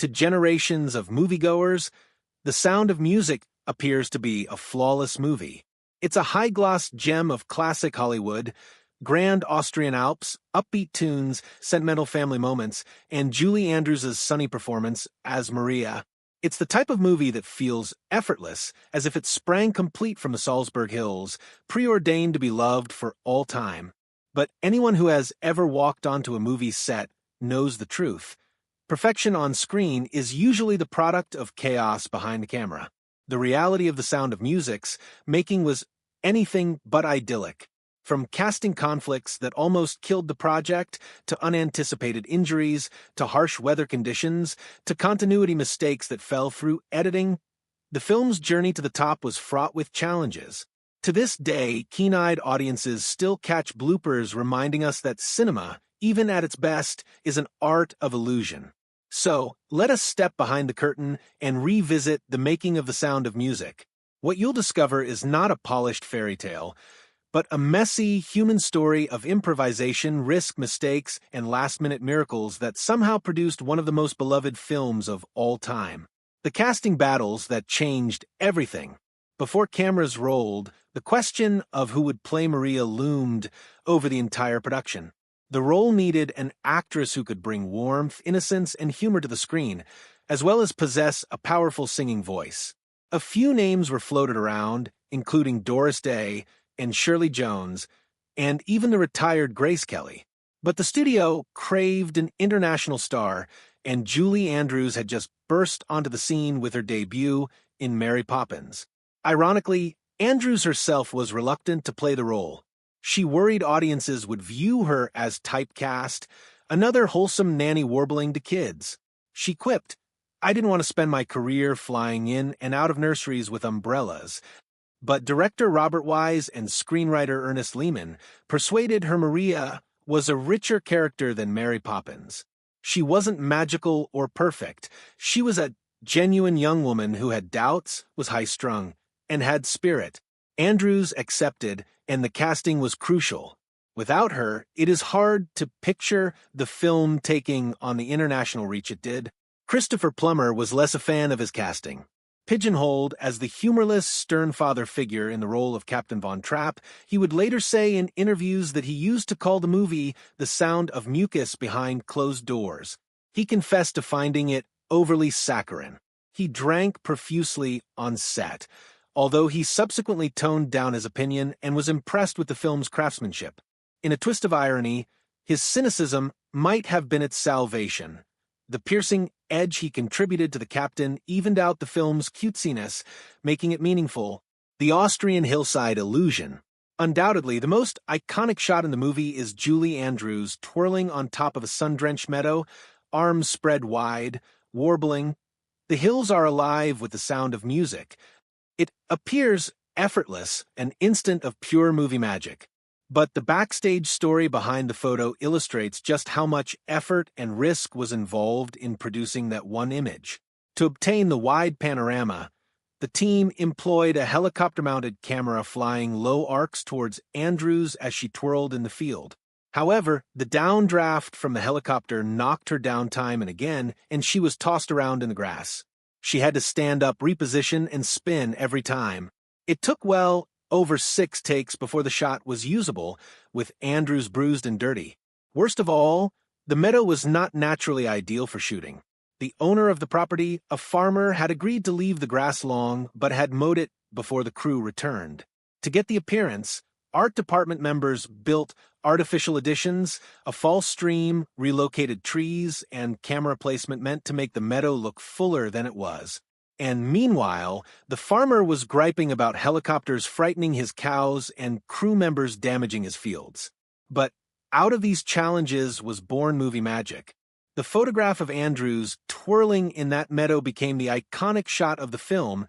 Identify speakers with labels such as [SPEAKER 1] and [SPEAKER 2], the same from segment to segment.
[SPEAKER 1] to generations of moviegoers, The Sound of Music appears to be a flawless movie. It's a high-gloss gem of classic Hollywood, grand Austrian Alps, upbeat tunes, sentimental family moments, and Julie Andrews' sunny performance as Maria. It's the type of movie that feels effortless, as if it sprang complete from the Salzburg Hills, preordained to be loved for all time. But anyone who has ever walked onto a movie set knows the truth. Perfection on screen is usually the product of chaos behind the camera. The reality of The Sound of Music's making was anything but idyllic. From casting conflicts that almost killed the project, to unanticipated injuries, to harsh weather conditions, to continuity mistakes that fell through editing, the film's journey to the top was fraught with challenges. To this day, keen-eyed audiences still catch bloopers reminding us that cinema, even at its best, is an art of illusion. So, let us step behind the curtain and revisit the making of The Sound of Music. What you'll discover is not a polished fairy tale, but a messy, human story of improvisation, risk, mistakes, and last-minute miracles that somehow produced one of the most beloved films of all time. The casting battles that changed everything. Before cameras rolled, the question of who would play Maria loomed over the entire production. The role needed an actress who could bring warmth, innocence, and humor to the screen, as well as possess a powerful singing voice. A few names were floated around, including Doris Day and Shirley Jones, and even the retired Grace Kelly. But the studio craved an international star, and Julie Andrews had just burst onto the scene with her debut in Mary Poppins. Ironically, Andrews herself was reluctant to play the role. She worried audiences would view her as typecast, another wholesome nanny warbling to kids. She quipped, "I didn't want to spend my career flying in and out of nurseries with umbrellas." But director Robert Wise and screenwriter Ernest Lehman persuaded her Maria was a richer character than Mary Poppins. She wasn't magical or perfect. She was a genuine young woman who had doubts, was high-strung, and had spirit. Andrews accepted, and the casting was crucial. Without her, it is hard to picture the film taking on the international reach it did. Christopher Plummer was less a fan of his casting. Pigeonholed as the humorless, stern father figure in the role of Captain Von Trapp, he would later say in interviews that he used to call the movie The Sound of Mucus behind closed doors. He confessed to finding it overly saccharine. He drank profusely on set, although he subsequently toned down his opinion and was impressed with the film's craftsmanship. In a twist of irony, his cynicism might have been its salvation. The piercing edge he contributed to the captain evened out the film's cutesiness, making it meaningful. The Austrian hillside illusion. Undoubtedly, the most iconic shot in the movie is Julie Andrews twirling on top of a sun-drenched meadow, arms spread wide, warbling. The hills are alive with the sound of music. It appears effortless, an instant of pure movie magic. But the backstage story behind the photo illustrates just how much effort and risk was involved in producing that one image. To obtain the wide panorama, the team employed a helicopter-mounted camera flying low arcs towards Andrews as she twirled in the field. However, the downdraft from the helicopter knocked her down time and again, and she was tossed around in the grass. She had to stand up, reposition, and spin every time. It took well over 6 takes before the shot was usable, with Andrews bruised and dirty. Worst of all, the meadow was not naturally ideal for shooting. The owner of the property, a farmer, had agreed to leave the grass long, but had mowed it before the crew returned. To get the appearance, art department members built artificial additions, a false stream, relocated trees, and camera placement meant to make the meadow look fuller than it was. And meanwhile, the farmer was griping about helicopters frightening his cows and crew members damaging his fields. But out of these challenges was born movie magic. The photograph of Andrews twirling in that meadow became the iconic shot of the film,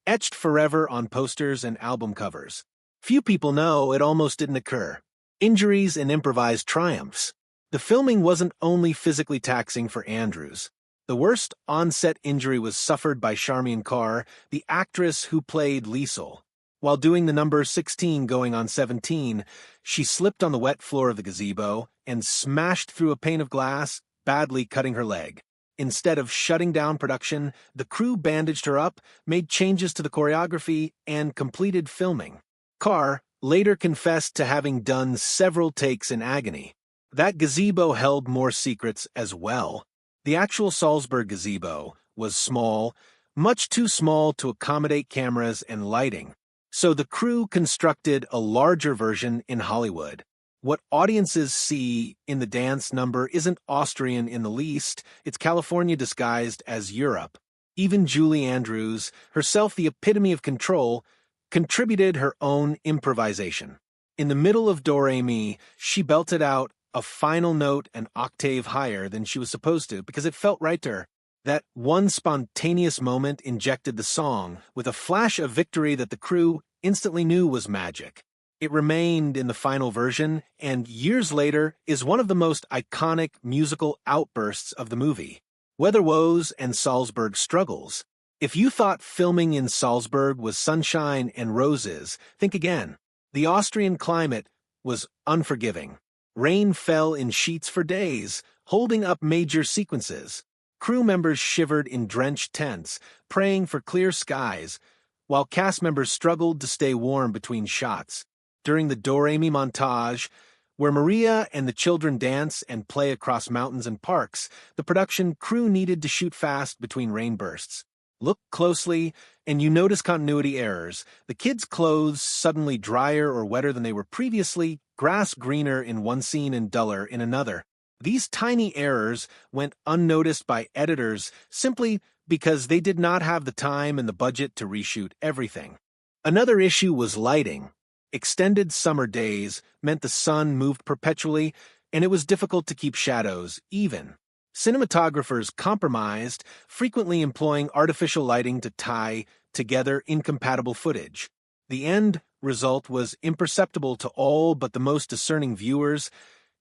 [SPEAKER 1] etched forever on posters and album covers. Few people know it almost didn't occur. Injuries and improvised triumphs. The filming wasn't only physically taxing for Andrews. The worst on-set injury was suffered by Charmian Carr, the actress who played Liesel. While doing the number 16 going on 17, she slipped on the wet floor of the gazebo and smashed through a pane of glass, badly cutting her leg. Instead of shutting down production, the crew bandaged her up, made changes to the choreography, and completed filming. Carr later confessed to having done several takes in agony. That gazebo held more secrets as well. The actual Salzburg gazebo was small, much too small to accommodate cameras and lighting. So the crew constructed a larger version in Hollywood. What audiences see in the dance number isn't Austrian in the least, it's California disguised as Europe. Even Julie Andrews, herself the epitome of control, contributed her own improvisation. In the middle of Do Re Mi, she belted out a final note an octave higher than she was supposed to because it felt right to her. That one spontaneous moment injected the song with a flash of victory that the crew instantly knew was magic. It remained in the final version, and years later is one of the most iconic musical outbursts of the movie. Weather woes and Salzburg struggles. If you thought filming in Salzburg was sunshine and roses, think again. The Austrian climate was unforgiving. Rain fell in sheets for days, holding up major sequences. Crew members shivered in drenched tents, praying for clear skies, while cast members struggled to stay warm between shots. During the Do Re Mi montage, where Maria and the children dance and play across mountains and parks, the production crew needed to shoot fast between rain bursts. Look closely, and you notice continuity errors. The kids' clothes suddenly drier or wetter than they were previously, grass greener in one scene and duller in another. These tiny errors went unnoticed by editors simply because they did not have the time and the budget to reshoot everything. Another issue was lighting. Extended summer days meant the sun moved perpetually, and it was difficult to keep shadows even. Cinematographers compromised, frequently employing artificial lighting to tie together incompatible footage. The end result was imperceptible to all but the most discerning viewers,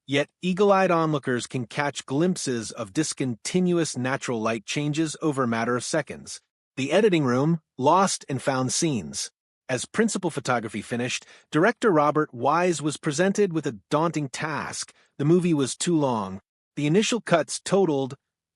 [SPEAKER 1] yet eagle-eyed onlookers can catch glimpses of discontinuous natural light changes over a matter of seconds. The editing room lost and found scenes. As principal photography finished, director Robert Wise was presented with a daunting task. The movie was too long. The initial cuts totaled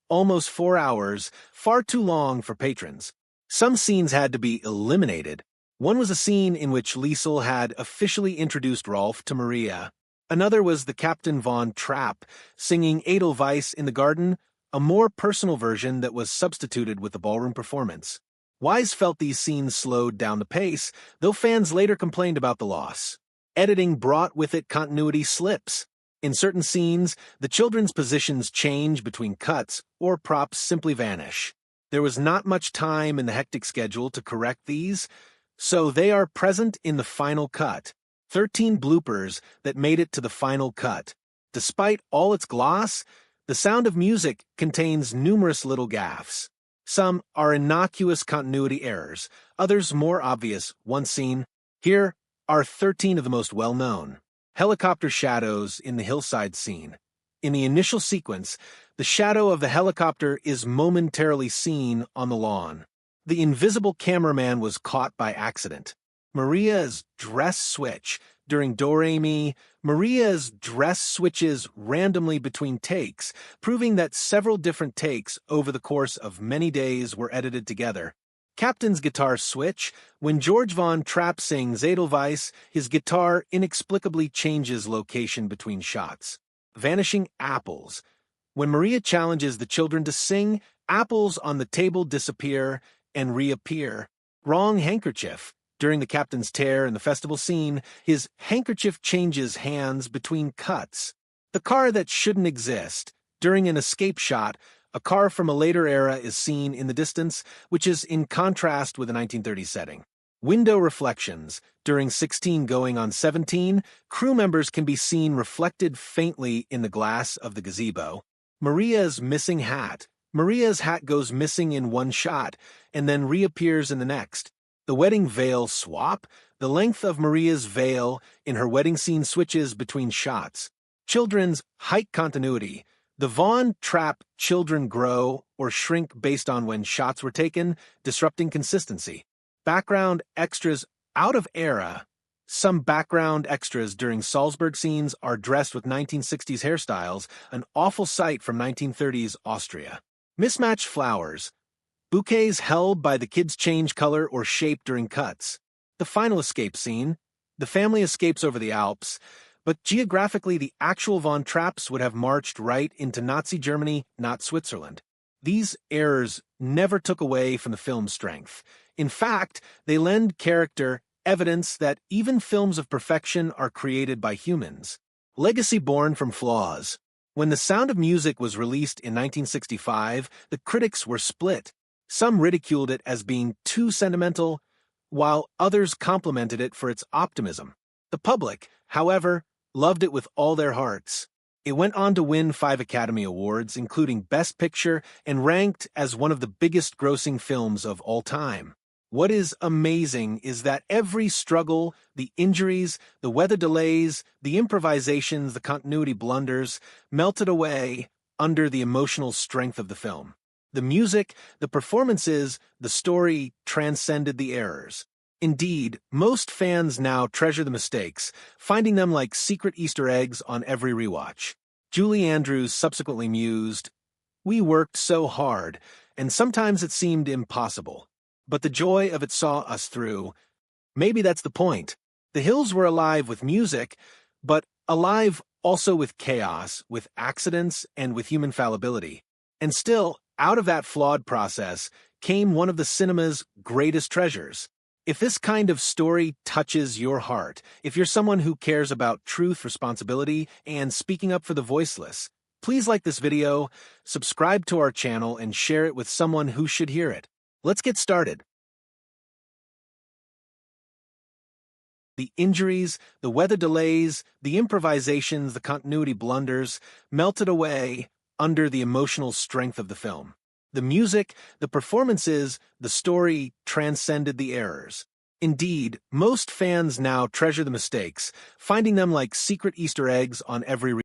[SPEAKER 1] almost 4 hours, far too long for patrons. Some scenes had to be eliminated. One was a scene in which Liesl had officially introduced Rolf to Maria. Another was the Captain von Trapp singing Edelweiss in the garden, a more personal version that was substituted with the ballroom performance. Wise felt these scenes slowed down the pace, though fans later complained about the loss. Editing brought with it continuity slips. In certain scenes, the children's positions change between cuts, or props simply vanish. There was not much time in the hectic schedule to correct these, so they are present in the final cut. 13 bloopers that made it to the final cut. Despite all its gloss, The Sound of Music contains numerous little gaffes. Some are innocuous continuity errors, others more obvious. One scene. Here are 13 of the most well-known. Helicopter shadows in the hillside scene. In the initial sequence, the shadow of the helicopter is momentarily seen on the lawn. The invisible cameraman was caught by accident. Maria's dress switch. During Do Re Mi, Maria's dress switches randomly between takes, proving that several different takes over the course of many days were edited together. Captain's guitar switch. When George von Trapp sings Edelweiss, his guitar inexplicably changes location between shots. Vanishing apples. When Maria challenges the children to sing, apples on the table disappear and reappear. Wrong handkerchief. During the captain's tear in the festival scene, his handkerchief changes hands between cuts. The car that shouldn't exist. During an escape shot, a car from a later era is seen in the distance, which is in contrast with the 1930s setting. Window reflections. During 16 going on 17, crew members can be seen reflected faintly in the glass of the gazebo. Maria's missing hat. Maria's hat goes missing in one shot and then reappears in the next. The wedding veil swap. The length of Maria's veil in her wedding scene switches between shots. Children's height continuity. The Von Trapp children grow or shrink based on when shots were taken, disrupting consistency. Background extras out of era. Some background extras during Salzburg scenes are dressed with 1960s hairstyles, an awful sight from 1930s Austria. Mismatched flowers. Bouquets held by the kids change color or shape during cuts. The final escape scene. The family escapes over the Alps, but geographically the actual Von Trapps would have marched right into Nazi Germany, not Switzerland. These errors never took away from the film's strength. In fact, they lend character evidence that even films of perfection are created by humans. Legacy born from flaws. When The Sound of Music was released in 1965, the critics were split. Some ridiculed it as being too sentimental, while others complimented it for its optimism. The public, however, loved it with all their hearts. It went on to win 5 Academy Awards, including Best Picture, and ranked as one of the biggest grossing films of all time. What is amazing is that every struggle, the injuries, the weather delays, the improvisations, the continuity blunders, melted away under the emotional strength of the film. The music, the performances, the story transcended the errors. Indeed, most fans now treasure the mistakes, finding them like secret Easter eggs on every rewatch. Julie Andrews subsequently mused, "We worked so hard, and sometimes it seemed impossible. But the joy of it saw us through." Maybe that's the point. The Hills were alive with music, but alive also with chaos, with accidents, and with human fallibility. And still, out of that flawed process came one of the cinema's greatest treasures. If this kind of story touches your heart, if you're someone who cares about truth, responsibility, and speaking up for the voiceless, please like this video, subscribe to our channel, and share it with someone who should hear it. Let's get started. The injuries, the weather delays, the improvisations, the continuity blunders melted away under the emotional strength of the film. The music, the performances, the story transcended the errors. Indeed, most fans now treasure the mistakes, finding them like secret Easter eggs on every